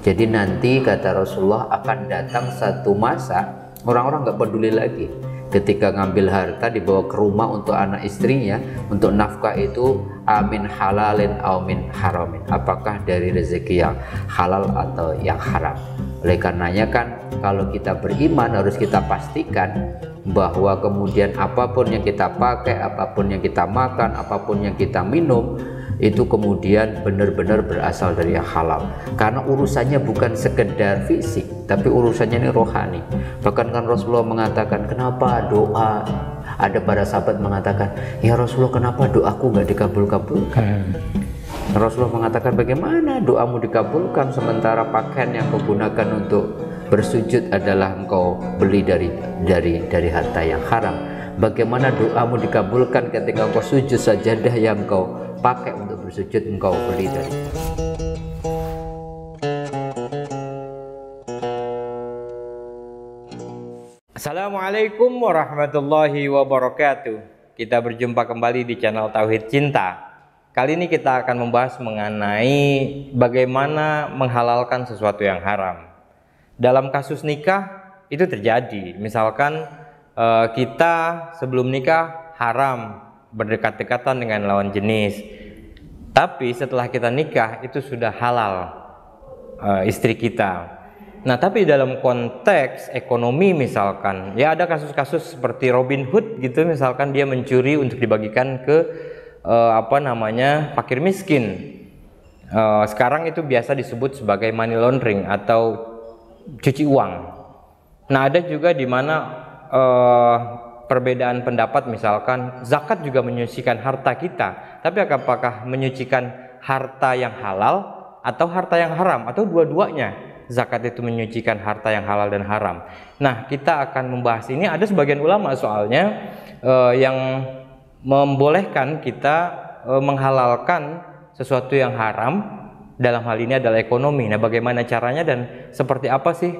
Jadi nanti kata Rasulullah akan datang satu masa orang-orang nggak peduli lagi. Ketika ngambil harta dibawa ke rumah untuk anak istrinya, untuk nafkah itu amin halalin aw min haramin, apakah dari rezeki yang halal atau yang haram. Oleh karenanya kan kalau kita beriman harus kita pastikan bahwa kemudian apapun yang kita pakai, apapun yang kita makan, apapun yang kita minum itu kemudian benar-benar berasal dari yang halal, karena urusannya bukan sekedar fisik tapi urusannya ini rohani. Bahkan kan Rasulullah mengatakan, kenapa doa, ada para sahabat mengatakan, ya Rasulullah kenapa doaku nggak dikabul-kabulkan? Rasulullah mengatakan, bagaimana doamu dikabulkan sementara pakaian yang kau gunakan untuk bersujud adalah engkau beli dari harta yang haram? Bagaimana doamu dikabulkan ketika engkau sujud sajadah yang engkau pakai untuk bersujud engkau beli dari. Assalamualaikum warahmatullahi wabarakatuh. Kita berjumpa kembali di channel Tauhid Cinta. Kali ini kita akan membahas mengenai bagaimana menghalalkan sesuatu yang haram. Dalam kasus nikah itu terjadi, misalkan kita sebelum nikah haram berdekat-dekatan dengan lawan jenis, tapi setelah kita nikah itu sudah halal istri kita. Nah, tapi dalam konteks ekonomi misalkan, ya ada kasus-kasus seperti Robin Hood gitu, misalkan dia mencuri untuk dibagikan ke fakir miskin. Sekarang itu biasa disebut sebagai money laundering atau cuci uang. Nah, ada juga di mana perbedaan pendapat, misalkan zakat juga menyucikan harta kita, tapi apakah menyucikan harta yang halal atau harta yang haram, atau dua-duanya zakat itu menyucikan harta yang halal dan haram. Nah, kita akan membahas ini. Ada sebagian ulama soalnya yang membolehkan kita menghalalkan sesuatu yang haram, dalam hal ini adalah ekonomi. Nah, bagaimana caranya dan seperti apa sih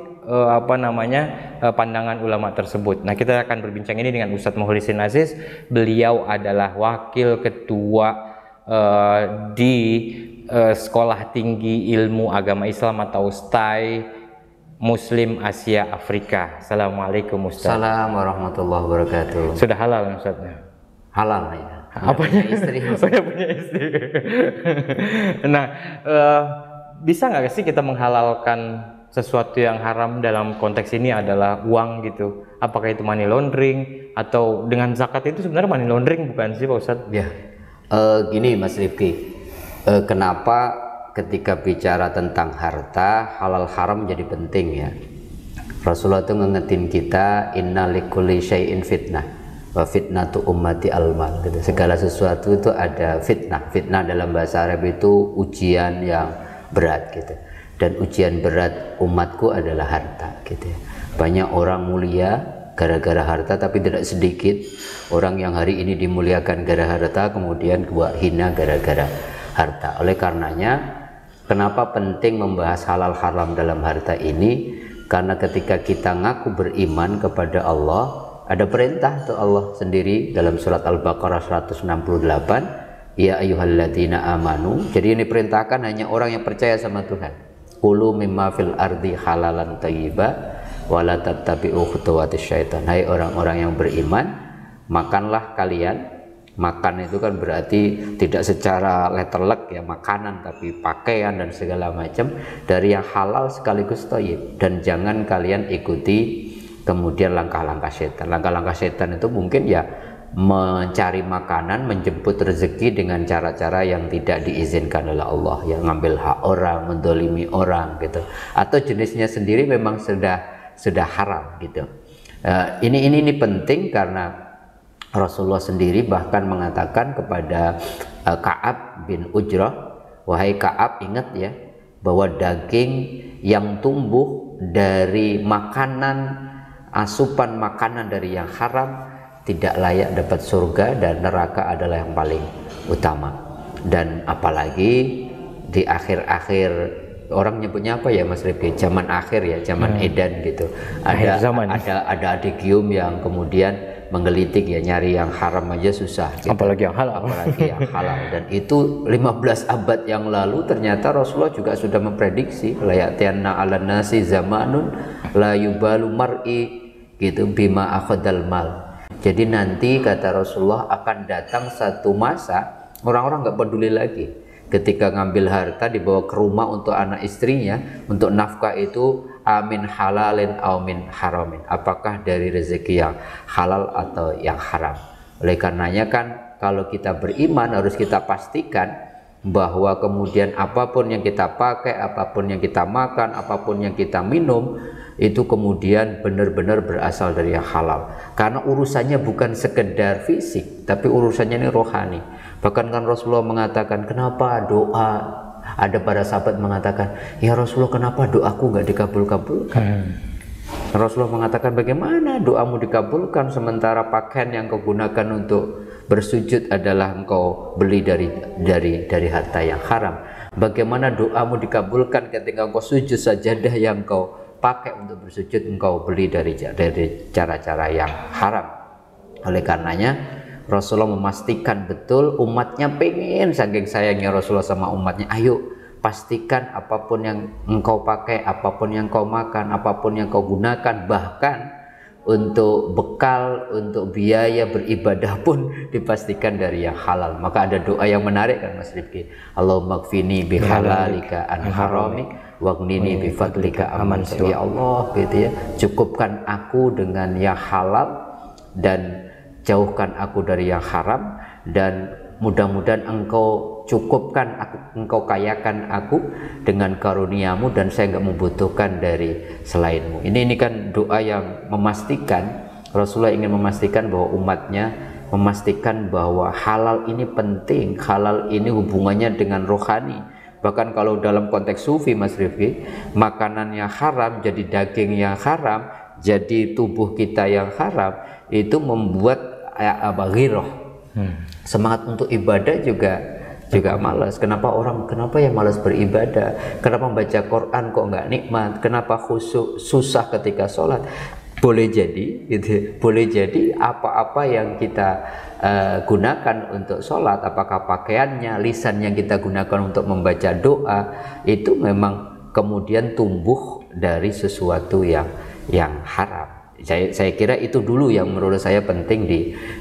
pandangan ulama tersebut. Nah, kita akan berbincang ini dengan Ustadz Mukhlisin Aziz. Beliau adalah wakil ketua di Sekolah Tinggi Ilmu Agama Islam atau STAI Muslim Asia Afrika. Assalamualaikum Ustadz. Assalamualaikum warahmatullahi wabarakatuh. Sudah halal Ustadz? Halal ya. Apanya istri? Sudah punya istri. Nah, bisa nggak sih kita menghalalkan sesuatu yang haram? Dalam konteks ini adalah uang gitu. Apakah itu money laundering atau dengan zakat itu sebenarnya money laundering bukan sih Pak Ustadz? Ya, gini Mas Rifki, kenapa ketika bicara tentang harta halal haram jadi penting ya? Rasulullah itu ngingetin kita, inna likulli syai'in fitnah wa fitnatu ummati al-mal gitu. Segala sesuatu itu ada fitnah. Fitnah dalam bahasa Arab itu ujian yang berat gitu. Dan ujian berat umatku adalah harta gitu ya. Banyak orang mulia gara-gara harta, tapi tidak sedikit orang yang hari ini dimuliakan gara-gara harta kemudian hina gara-gara harta. Oleh karenanya kenapa penting membahas halal haram dalam harta ini? Karena ketika kita ngaku beriman kepada Allah, ada perintah tuh Allah sendiri dalam surat Al-Baqarah 168, ya ayyuhalladzina amanu. Jadi ini perintahkan hanya orang yang percaya sama Tuhan. Kulu mimma fil ardi halalan thayyiba wa la tattabi'u khutuwatis syaitan. Hai orang-orang yang beriman, makanlah kalian. Makan itu kan berarti tidak secara letterlek ya makanan, tapi pakaian dan segala macam dari yang halal sekaligus thayyib. Dan jangan kalian ikuti kemudian langkah-langkah setan. Langkah-langkah setan itu mungkin ya mencari makanan, menjemput rezeki dengan cara-cara yang tidak diizinkan oleh Allah, yang ngambil hak orang, mendolimi orang gitu, atau jenisnya sendiri memang sudah haram gitu. Ini penting karena Rasulullah sendiri bahkan mengatakan kepada Ka'ab bin Ujrah, wahai Ka'ab, ingat ya bahwa daging yang tumbuh dari makanan, asupan makanan dari yang haram tidak layak dapat surga, dan neraka adalah yang paling utama. Dan apalagi di akhir-akhir, orang nyebutnya apa ya Mas Rifki, zaman akhir ya, zaman edan gitu. Ada adigium yang kemudian menggelitik ya, nyari yang haram aja susah gitu. Apalagi yang halal. Apalagi yang halal. Dan itu 15 abad yang lalu ternyata Rasulullah juga sudah memprediksi la ya'tiyanna 'alan nasi zamanun la yubalu mar'i gitu bima akhadal mal. Jadi nanti kata Rasulullah akan datang satu masa orang-orang nggak peduli lagi ketika ngambil harta dibawa ke rumah untuk anak istrinya, untuk nafkah itu amin halalin aw min haramin, apakah dari rezeki yang halal atau yang haram. Oleh karenanya kan kalau kita beriman harus kita pastikan bahwa kemudian apapun yang kita pakai, apapun yang kita makan, apapun yang kita minum itu kemudian benar-benar berasal dari yang halal, karena urusannya bukan sekedar fisik tapi urusannya ini rohani. Bahkan kan Rasulullah mengatakan, kenapa doa, ada para sahabat mengatakan, ya Rasulullah kenapa doaku nggak dikabul-kabulkan? Rasulullah mengatakan, bagaimana doamu dikabulkan sementara pakaian yang kau gunakan untuk bersujud adalah engkau beli dari harta yang haram? Bagaimana doamu dikabulkan ketika engkau sujud sajadah yang kau pakai untuk bersujud engkau beli dari cara-cara yang haram? Oleh karenanya Rasulullah memastikan betul umatnya pengen, saking sayangnya Rasulullah sama umatnya, ayo pastikan apapun yang engkau pakai, apapun yang kau makan, apapun yang kau gunakan, bahkan untuk bekal, untuk biaya beribadah pun dipastikan dari yang halal. Maka ada doa yang menarik kan Mas Rifki, Allahumma kfini bihalalika an haramik waghnini bifadlika aman. Ya Allah gitu ya, cukupkan aku dengan yang halal dan jauhkan aku dari yang haram, dan mudah-mudahan engkau cukupkan aku, engkau kayakan aku dengan karuniamu, dan saya nggak membutuhkan dari selainmu. Ini kan doa yang memastikan, Rasulullah ingin memastikan bahwa umatnya memastikan bahwa halal ini penting, halal ini hubungannya dengan rohani. Bahkan kalau dalam konteks sufi Mas Rifki, makanan yang haram jadi daging yang haram, jadi tubuh kita yang haram, itu membuat ghirah, semangat untuk ibadah juga malas. Kenapa yang malas beribadah? Kenapa membaca Quran kok nggak nikmat? Kenapa khusyuk susah ketika sholat? Boleh jadi gitu, boleh jadi apa-apa yang kita gunakan untuk sholat, apakah pakaiannya, lisan yang kita gunakan untuk membaca doa, itu memang kemudian tumbuh dari sesuatu yang haram. Saya kira itu dulu yang menurut saya penting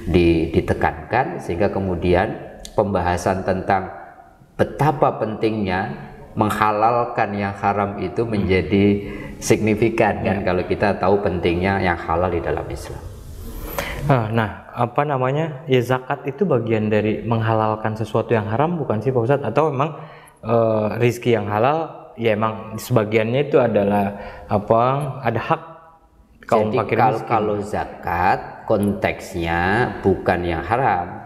ditekankan, sehingga kemudian pembahasan tentang betapa pentingnya menghalalkan yang haram itu menjadi signifikan kan, kalau kita tahu pentingnya yang halal di dalam Islam. Nah, apa namanya, ya zakat itu bagian dari menghalalkan sesuatu yang haram bukan sih Pak Ustadz? Atau memang rizki yang halal ya emang sebagiannya itu adalah ada hak kaum fakir miskin? Kalau zakat konteksnya bukan yang haram.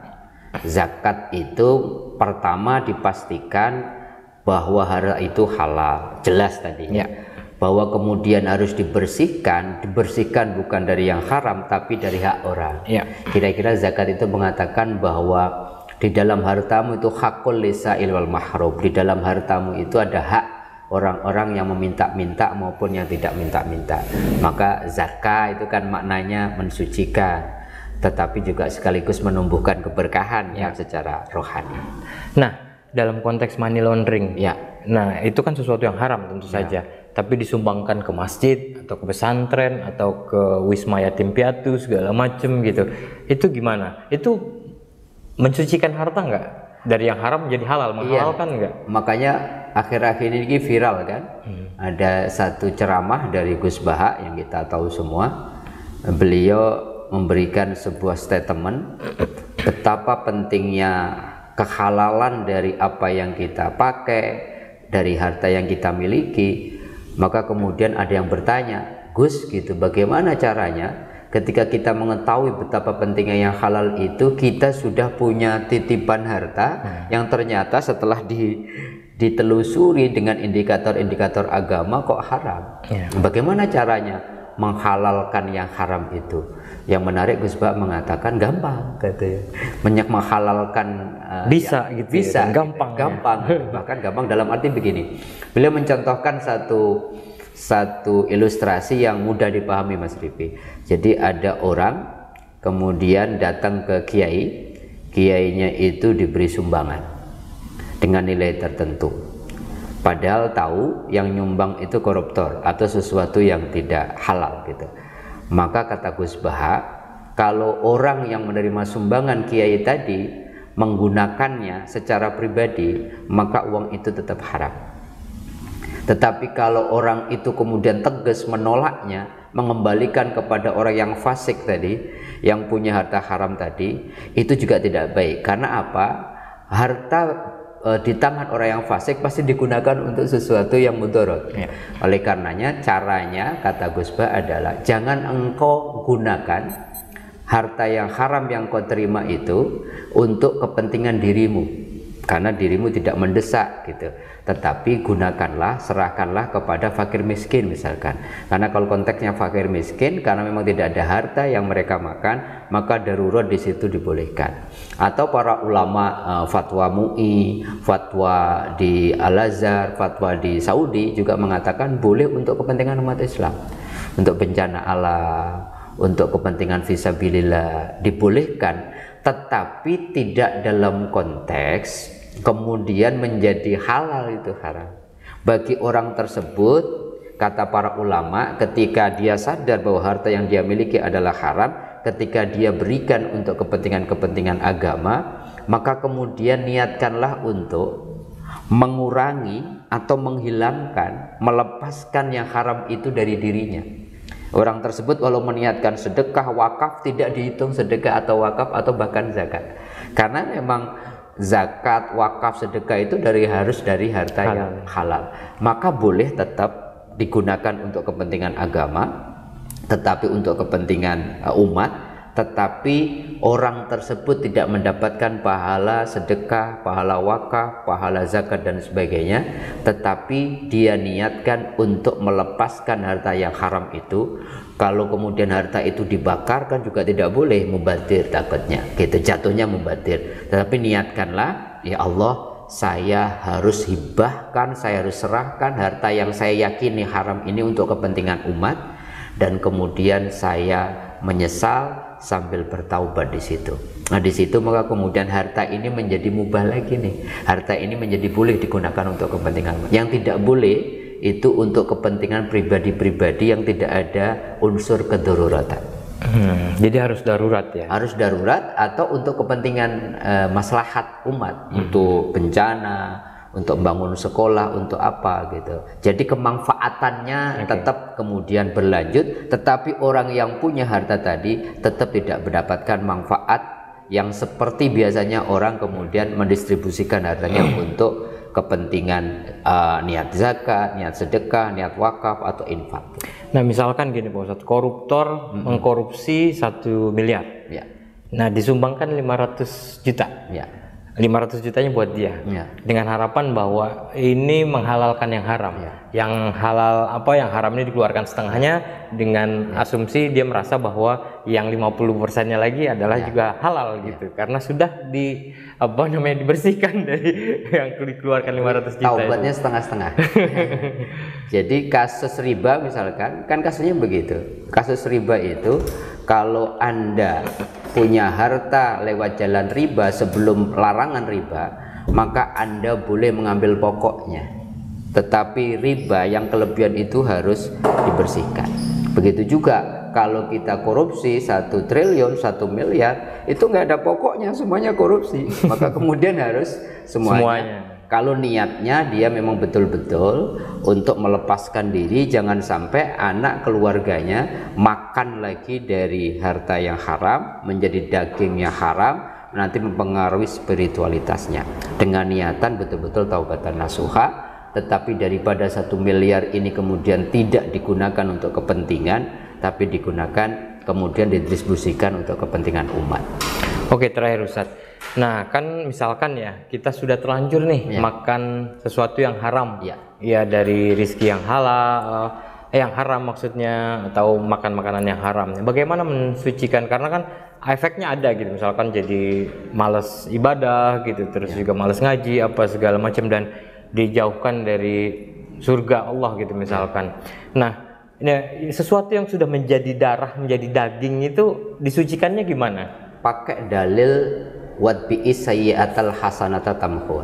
Zakat itu pertama dipastikan bahwa harta itu halal, jelas tadinya. Bahwa kemudian harus dibersihkan bukan dari yang haram tapi dari hak orang. Kira-kira zakat itu mengatakan bahwa di dalam hartamu itu hakul lisa'il wal mahrum, di dalam hartamu itu ada hak orang-orang yang meminta-minta maupun yang tidak minta-minta. Maka zakat itu kan maknanya mensucikan, tetapi juga sekaligus menumbuhkan keberkahan yang secara rohani. Nah, dalam konteks money laundering, nah itu kan sesuatu yang haram tentu saja, tapi disumbangkan ke masjid atau ke pesantren atau ke wisma yatim piatu segala macem gitu. Itu gimana? Itu mensucikan harta nggak? Dari yang haram menjadi halal, menghalalkan nggak? Makanya akhir-akhir ini viral kan, ada satu ceramah dari Gus Baha yang kita tahu semua. Beliau memberikan sebuah statement betapa pentingnya kehalalan dari apa yang kita pakai, dari harta yang kita miliki. Maka kemudian ada yang bertanya, Gus gitu, bagaimana caranya ketika kita mengetahui betapa pentingnya yang halal itu, kita sudah punya titipan harta yang ternyata setelah ditelusuri dengan indikator-indikator agama kok haram. Bagaimana caranya menghalalkan yang haram itu? Yang menarik, Gus Bah mengatakan gampang katanya. Menghalalkan bisa gitu. Bisa, gampang. Bahkan gampang dalam arti begini. Beliau mencontohkan satu ilustrasi yang mudah dipahami Mas Rifi. Jadi ada orang kemudian datang ke kiai, kiainya itu diberi sumbangan dengan nilai tertentu, padahal tahu yang nyumbang itu koruptor atau sesuatu yang tidak halal gitu. Maka kata Gus Baha, kalau orang yang menerima sumbangan kiai tadi menggunakannya secara pribadi, maka uang itu tetap haram. Tetapi kalau orang itu kemudian tegas menolaknya, mengembalikan kepada orang yang fasik tadi, yang punya harta haram tadi, itu juga tidak baik. Karena apa? Harta di tangan orang yang fasik pasti digunakan untuk sesuatu yang mudarat. Ya. Oleh karenanya caranya, kata Gus Ba, adalah jangan engkau gunakan harta yang haram yang kau terima itu untuk kepentingan dirimu, karena dirimu tidak mendesak gitu. Tetapi gunakanlah, serahkanlah kepada fakir miskin misalkan. Karena kalau konteksnya fakir miskin, karena memang tidak ada harta yang mereka makan, maka darurat di situ dibolehkan. Atau para ulama fatwa MUI, fatwa di Al-Azhar, fatwa di Saudi juga mengatakan boleh untuk kepentingan umat Islam, untuk bencana alam, untuk kepentingan fisabilillah dibolehkan, tetapi tidak dalam konteks kemudian menjadi halal itu haram. Bagi orang tersebut, kata para ulama, ketika dia sadar bahwa harta yang dia miliki adalah haram, ketika dia berikan untuk kepentingan-kepentingan agama, maka kemudian niatkanlah untuk mengurangi atau menghilangkan, melepaskan yang haram itu dari dirinya. Orang tersebut walau meniatkan sedekah, wakaf, tidak dihitung sedekah atau wakaf atau bahkan zakat. Karena memang zakat, wakaf, sedekah itu harus dari harta yang halal. Maka boleh tetap digunakan untuk kepentingan agama, tetapi untuk kepentingan umat, tetapi orang tersebut tidak mendapatkan pahala sedekah, pahala wakaf, pahala zakat dan sebagainya, tetapi dia niatkan untuk melepaskan harta yang haram itu. Kalau kemudian harta itu dibakar kan juga tidak boleh, mubadzir takutnya gitu, jatuhnya mubadzir. Tetapi niatkanlah, ya Allah, saya harus hibahkan, saya harus serahkan harta yang saya yakini haram ini untuk kepentingan umat, dan kemudian saya menyesal sambil bertaubat di situ. Nah, di situ maka kemudian harta ini menjadi mubah lagi nih. Harta ini menjadi boleh digunakan untuk kepentingan umat. Yang tidak boleh itu untuk kepentingan pribadi-pribadi yang tidak ada unsur kedaruratan. Jadi harus darurat ya? Harus darurat atau untuk kepentingan maslahat umat, untuk bencana, untuk bangun sekolah, untuk apa gitu. Jadi kemanfaatannya tetap kemudian berlanjut, tetapi orang yang punya harta tadi tetap tidak mendapatkan manfaat yang seperti biasanya orang kemudian mendistribusikan hartanya untuk kepentingan niat zakat, niat sedekah, niat wakaf atau infak. Nah, misalkan gini Pak Ustadz, koruptor mengkorupsi 1 miliar. Ya. Nah, disumbangkan 500 juta. Ya. 500 jutanya buat dia. Ya. Dengan harapan bahwa ini menghalalkan yang haram. Ya. Yang halal yang haram ini dikeluarkan setengahnya, dengan asumsi dia merasa bahwa yang 50%-nya lagi adalah juga halal gitu. Karena sudah dibersihkan dari yang dikeluarkan 500 juta. Taubatnya setengah-setengah. Jadi kasus riba misalkan, kan kasusnya begitu. Kasus riba itu kalau Anda punya harta lewat jalan riba sebelum larangan riba, maka Anda boleh mengambil pokoknya. Tetapi riba yang kelebihan itu harus dibersihkan. Begitu juga kalau kita korupsi 1 triliun, 1 miliar, itu nggak ada pokoknya, semuanya korupsi. Maka kemudian harus semuanya. Kalau niatnya dia memang betul-betul untuk melepaskan diri, jangan sampai anak keluarganya makan lagi dari harta yang haram, menjadi dagingnya haram, nanti mempengaruhi spiritualitasnya. Dengan niatan betul-betul taubatan nasuha, tetapi daripada 1 miliar ini kemudian tidak digunakan untuk kepentingan, tapi digunakan kemudian didistribusikan untuk kepentingan umat. Oke, terakhir Ustadz. Nah, kan misalkan ya kita sudah terlanjur nih makan sesuatu yang haram, ya dari rizki yang halal, yang haram maksudnya, atau makan makanan yang haram. Bagaimana mensucikan? Karena kan efeknya ada gitu, misalkan jadi malas ibadah gitu, terus juga malas ngaji apa segala macam, dan dijauhkan dari surga Allah gitu misalkan. Nah, Nah, sesuatu yang sudah menjadi darah, menjadi daging itu disucikannya gimana? Pakai dalil watbi'i sayyi'atal hasanata tamhuha.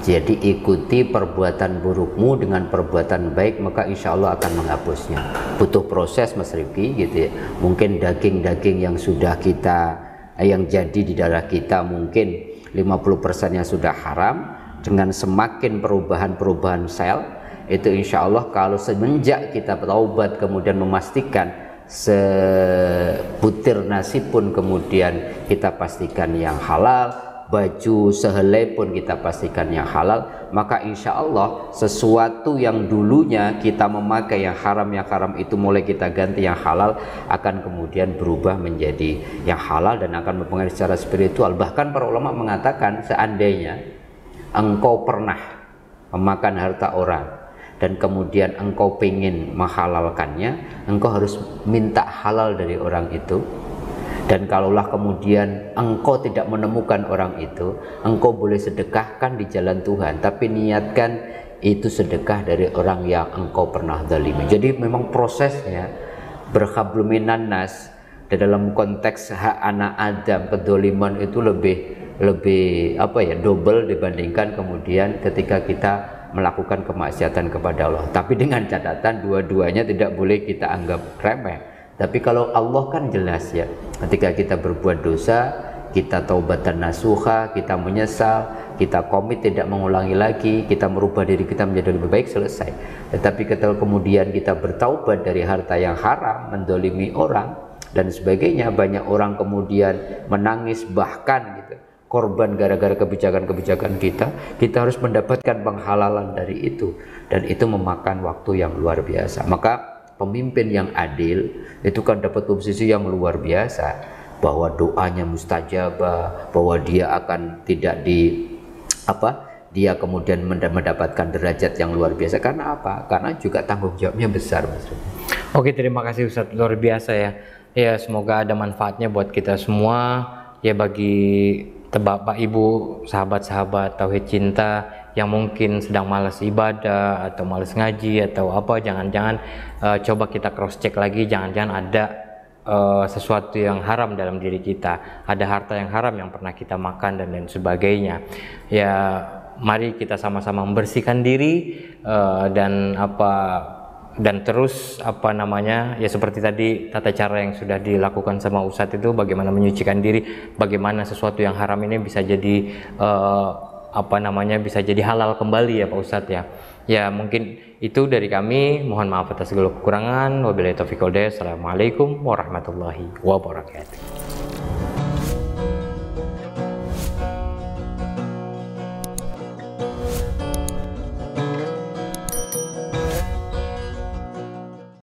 Jadi ikuti perbuatan burukmu dengan perbuatan baik, maka insya Allah akan menghapusnya. Butuh proses Mas Rifki gitu ya. Mungkin daging-daging yang sudah kita, yang jadi di darah kita mungkin 50% yang sudah haram, dengan semakin perubahan-perubahan sel, itu insya Allah kalau semenjak kita taubat kemudian memastikan sebutir nasi pun kemudian kita pastikan yang halal, baju sehelai pun kita pastikan yang halal, maka insya Allah sesuatu yang dulunya kita memakai yang haram itu mulai kita ganti yang halal, akan kemudian berubah menjadi yang halal dan akan mempengaruhi secara spiritual. Bahkan para ulama mengatakan seandainya engkau pernah memakan harta orang dan kemudian engkau ingin menghalalkannya, engkau harus minta halal dari orang itu. Dan kalaulah kemudian engkau tidak menemukan orang itu, engkau boleh sedekahkan di jalan Tuhan, tapi niatkan itu sedekah dari orang yang engkau pernah zalimi. Jadi memang prosesnya berhablum minan nas, dalam konteks hak anak Adam, kedoliman itu lebih double dibandingkan kemudian ketika kita melakukan kemaksiatan kepada Allah. Tapi dengan catatan dua-duanya tidak boleh kita anggap remeh. Tapi kalau Allah kan jelas ya, ketika kita berbuat dosa, kita taubatan nasuha, kita menyesal, kita komit tidak mengulangi lagi, kita merubah diri kita menjadi lebih baik, selesai. Tetapi ketika kemudian kita bertaubat dari harta yang haram, mendolimi orang dan sebagainya, banyak orang kemudian menangis, bahkan gitu, korban gara-gara kebijakan-kebijakan kita harus mendapatkan penghalalan dari itu, dan itu memakan waktu yang luar biasa. Maka pemimpin yang adil itu kan dapat posisi yang luar biasa, bahwa doanya mustajabah, bahwa dia akan tidak dia kemudian mendapatkan derajat yang luar biasa. Karena apa? Karena juga tanggung jawabnya besar, Mas. Oke, terima kasih Ustadz, luar biasa ya. Ya, semoga ada manfaatnya buat kita semua ya, bagi Bapak Ibu, sahabat-sahabat Tauhid Cinta yang mungkin sedang malas ibadah atau malas ngaji atau apa, jangan-jangan coba kita cross check lagi, jangan-jangan ada sesuatu yang haram dalam diri kita, ada harta yang haram yang pernah kita makan dan lain sebagainya. Ya, mari kita sama-sama membersihkan diri dan terus ya seperti tadi tata cara yang sudah dilakukan sama Ustadz itu, bagaimana menyucikan diri, bagaimana sesuatu yang haram ini bisa jadi bisa jadi halal kembali ya Pak Ustadz ya. Ya, mungkin itu dari kami, mohon maaf atas segala kekurangan. Wabillahi taufiq wal hidayah. Assalamualaikum warahmatullahi wabarakatuh.